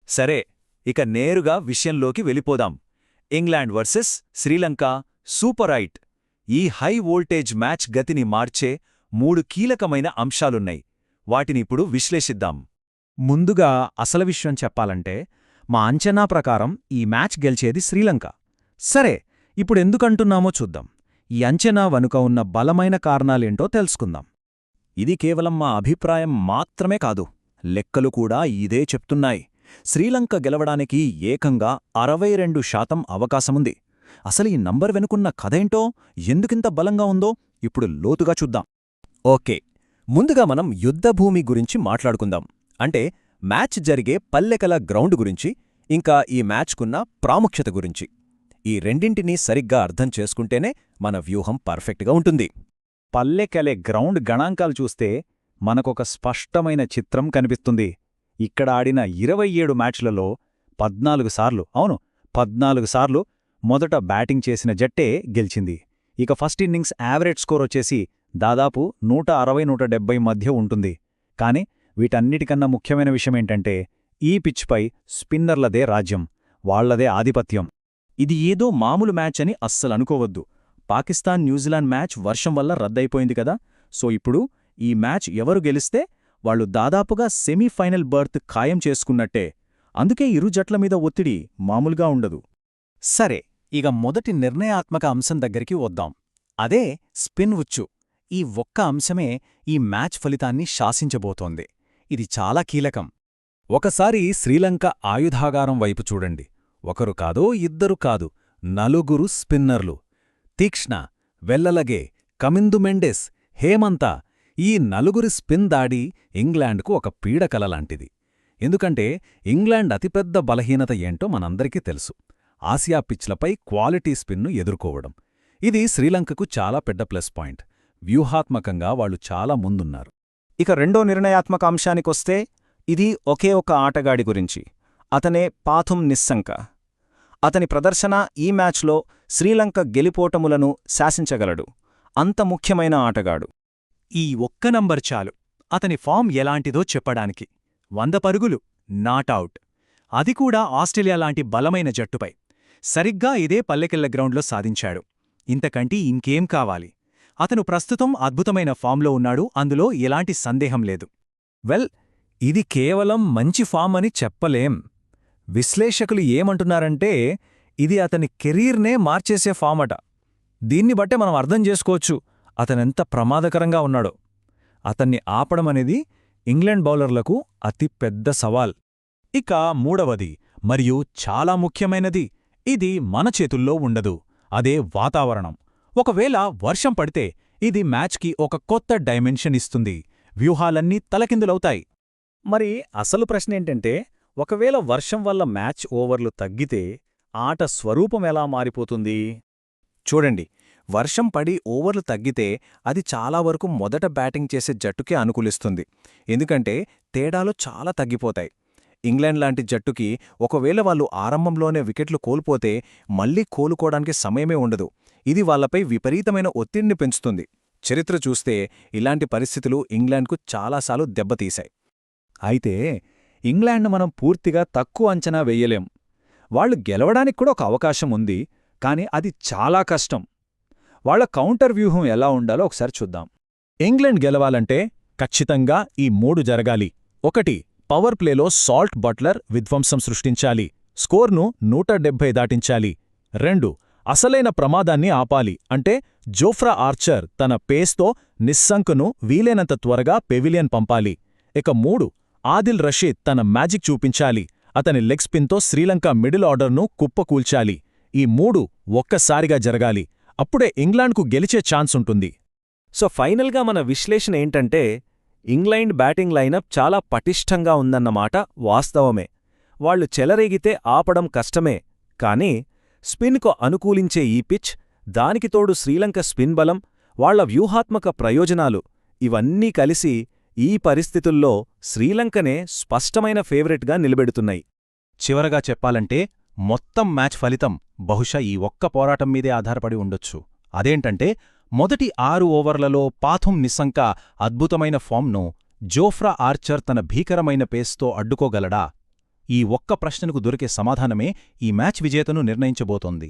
సరే, ఇక నేరుగా విషయంలోకి వెళ్ళిపోదాం. ఇంగ్లాండ్ వర్సెస్ శ్రీలంక సూపర్ 8 ఈ హై వోల్టేజ్ మ్యాచ్ గతిని మార్చే 3 కీలకమైన అంశాలున్నాయి. వాటినిప్పుడు విశ్లేషిద్దాం. ముందుగా అసలు విషయం చెప్పాలంటే మా అంచనా ప్రకారం ఈ మ్యాచ్ గెలిచేది శ్రీలంక. సరే, ఇప్పుడెందుకంటున్నామో చూద్దాం. ఈ అంచనా వెనుక ఉన్న బలమైన కారణాలేంటో తెలుసుకుందాం. ఇది కేవలం మా అభిప్రాయం మాత్రమే కాదు, లెక్కలు కూడా ఇదే చెప్తున్నాయి. శ్రీలంక గెలవడానికి ఏకంగా 62% అవకాశముంది. అసలు ఈ నంబర్ వెనుకున్న కథేంటో, ఎందుకింత బలంగా ఉందో ఇప్పుడు లోతుగా చూద్దాం. ఓకే, ముందుగా మనం యుద్ధభూమి గురించి మాట్లాడుకుందాం. అంటే మ్యాచ్ జరిగే పల్లెకల గ్రౌండ్ గురించి, ఇంకా ఈ మ్యాచ్కున్న ప్రాముఖ్యత గురించి. ఈ రెండింటినీ సరిగ్గా అర్థం చేసుకుంటేనే మన వ్యూహం పర్ఫెక్ట్గా ఉంటుంది. పల్లెకెలే గ్రౌండ్ గణాంకాలు చూస్తే మనకొక స్పష్టమైన చిత్రం కనిపిస్తుంది. ఇక్కడ ఆడిన 27 మ్యాచ్లలో 14 సార్లు, అవును 14 సార్లు మొదట బ్యాటింగ్ చేసిన జట్టే గెలిచింది. ఇక ఫస్ట్ ఇన్నింగ్స్ యావరేజ్ స్కోర్ వచ్చేసి దాదాపు 160-170 మధ్య ఉంటుంది. కాని వీటన్నిటికన్నా ముఖ్యమైన విషయమేంటంటే ఈ పిచ్పై స్పిన్నర్లదే రాజ్యం, వాళ్లదే ఆధిపత్యం. ఇది ఏదో మామూలు మ్యాచ్ అని అస్సలనుకోవద్దు. పాకిస్తాన్ న్యూజిలాండ్ మ్యాచ్ వర్షం వల్ల రద్దయిపోయింది కదా, సో ఇప్పుడు ఈ మ్యాచ్ ఎవరు గెలిస్తే వాళ్లు దాదాపుగా సెమీఫైనల్ బర్త్ ఖాయం చేసుకున్నట్టే. అందుకే ఇరు జట్ల మీద ఒత్తిడి మామూలుగా ఉండదు. సరే, ఇక మొదటి నిర్ణయాత్మక అంశం దగ్గరికి వద్దాం. అదే స్పిన్ ఉచ్చు. ఈ ఒక్క అంశమే ఈ మ్యాచ్ ఫలితాన్ని శాసించబోతోంది. ఇది చాలా కీలకం. ఒకసారి శ్రీలంక ఆయుధాగారం వైపు చూడండి. ఒకరు కాదో, ఇద్దరు కాదు, 4 స్పిన్నర్లు. తీక్ష్ణ, వెల్లలగే, కమిందు మెండెస్, హేమంత, ఈ 4 స్పిన్ దాడి ఇంగ్లాండ్కు ఒక పీడకలలాంటిది. ఎందుకంటే ఇంగ్లాండ్ అతిపెద్ద బలహీనత ఏంటో మనందరికీ తెలుసు: ఆసియా పిచ్లపై క్వాలిటీ స్పిన్ను ఎదుర్కోవడం. ఇది శ్రీలంకకు చాలా పెద్ద ప్లస్ పాయింట్. వ్యూహాత్మకంగా వాళ్లు చాలా ముందున్నారు. ఇక రెండో నిర్ణయాత్మక అంశానికొస్తే ఇది ఒకే ఒక ఆటగాడి గురించి. అతనే పాథుమ్ నిస్సంక. అతని ప్రదర్శన ఈ మ్యాచ్లో శ్రీలంక గెలిపోటములను శాసించగలడు. అంత ముఖ్యమైన ఆటగాడు. ఈ ఒక్క నంబర్ చాలు అతని ఫామ్ ఎలాంటిదో చెప్పడానికి. 100 పరుగులు, నాట్అవుట్. అది కూడా ఆస్ట్రేలియా లాంటి బలమైన జట్టుపై. సరిగ్గా ఇదే పల్లెకెళ్ల గ్రౌండ్లో సాధించాడు. ఇంతకంటే ఇంకేం కావాలి? అతను ప్రస్తుతం అద్భుతమైన ఫామ్లో ఉన్నాడు, అందులో ఎలాంటి సందేహం లేదు. ఇది కేవలం మంచి ఫామ్ అని చెప్పలేం. విశ్లేషకులు ఏమంటున్నారంటే ఇది అతని కెరీర్నే మార్చేసే ఫామట. దీన్ని బట్టే మనం అర్థం చేసుకోవచ్చు అతనెంత ప్రమాదకరంగా ఉన్నాడో. అతన్ని ఆపడమనేది ఇంగ్లాండ్ బౌలర్లకు అతి పెద్ద సవాల్. ఇక మూడవది మరియు చాలా ముఖ్యమైనది, ఇది మన చేతుల్లో ఉండదు. అదే వాతావరణం. ఒకవేళ వర్షం పడితే ఇది మ్యాచ్కి ఒక కొత్త డైమెన్షన్ ఇస్తుంది. వ్యూహాలన్నీ తలకిందులవుతాయి. మరి అసలు ప్రశ్నేంటంటే, ఒకవేళ వర్షం వల్ల మ్యాచ్ ఓవర్లు తగ్గితే ఆట స్వరూపం ఎలా మారిపోతుంది? చూడండి, వర్షం పడి ఓవర్లు తగ్గితే అది చాలా వరకు మొదట బ్యాటింగ్ చేసే జట్టుకే అనుకూలిస్తుంది. ఎందుకంటే తేడాలు చాలా తగ్గిపోతాయి. ఇంగ్లాండ్ లాంటి జట్టుకి ఒకవేళ వాళ్ళు ఆరంభంలోనే వికెట్లు కోల్పోతే మళ్లీ కోలుకోవడానికి సమయమే ఉండదు. ఇది వాళ్లపై విపరీతమైన ఒత్తిడిని పెంచుతుంది. చరిత్ర చూస్తే ఇలాంటి పరిస్థితులు ఇంగ్లాండ్కు చాలాసార్లు దెబ్బతీశాయి. అయితే ఇంగ్లాండ్ను మనం పూర్తిగా తక్కువ అంచనా వెయ్యలేం. వాళ్లు గెలవడానికి కూడా ఒక అవకాశం ఉంది, కాని అది చాలా కష్టం. వాళ్ల కౌంటర్ వ్యూహం ఎలా ఉండాలో ఒకసారి చూద్దాం. ఇంగ్లాండ్ గెలవాలంటే ఖచ్చితంగా ఈ 3 జరగాలి. 1. పవర్ ప్లేలో సాల్ట్ బట్లర్ విధ్వంసం సృష్టించాలి, స్కోర్ను 170 దాటించాలి. 2. అసలైన ప్రమాదాన్ని ఆపాలి, అంటే జోఫ్రా ఆర్చర్ తన పేస్తో నిస్సంక్ను వీలైనంత త్వరగా పెవిలియన్ పంపాలి. ఇక 3. ఆదిల్ రషీద్ తన మ్యాజిక్ చూపించాలి, అతని లెగ్ స్పిన్తో శ్రీలంక మిడిల్ ఆర్డర్ను కుప్పకూల్చాలి. ఈ 3 ఒక్కసారిగా జరగాలి. అప్పుడే ఇంగ్లాండ్కు గెలిచే ఛాన్స్ ఉంటుంది. సో ఫైనల్గా మన విశ్లేషణ ఏంటంటే, ఇంగ్లాండ్ బ్యాటింగ్ లైనప్ చాలా పటిష్టంగా ఉందన్నమాట వాస్తవమే. వాళ్లు చెలరేగితే ఆపడం కష్టమే. కానీ స్పిన్కు అనుకూలించే ఈ పిచ్, దానికి తోడు శ్రీలంక స్పిన్ బలం, వాళ్ల వ్యూహాత్మక ప్రయోజనాలు, ఇవన్నీ కలిసి ఈ పరిస్థితుల్లో శ్రీలంకనే స్పష్టమైన ఫేవరెట్గా నిలబెడుతున్నాయి. చివరగా చెప్పాలంటే మొత్తం మ్యాచ్ ఫలితం బహుశా ఈ ఒక్క పోరాటం మీదే ఆధారపడి ఉండొచ్చు. అదేంటంటే, మొదటి 6 ఓవర్లలో పాథుమ్ నిస్సంక అద్భుతమైన ఫామ్ను జోఫ్రా ఆర్చర్ తన భీకరమైన పేస్తో అడ్డుకోగలడా? ఈ ఒక్క ప్రశ్నకు దొరికే సమాధానమే ఈ మ్యాచ్ విజేతను నిర్ణయించబోతోంది.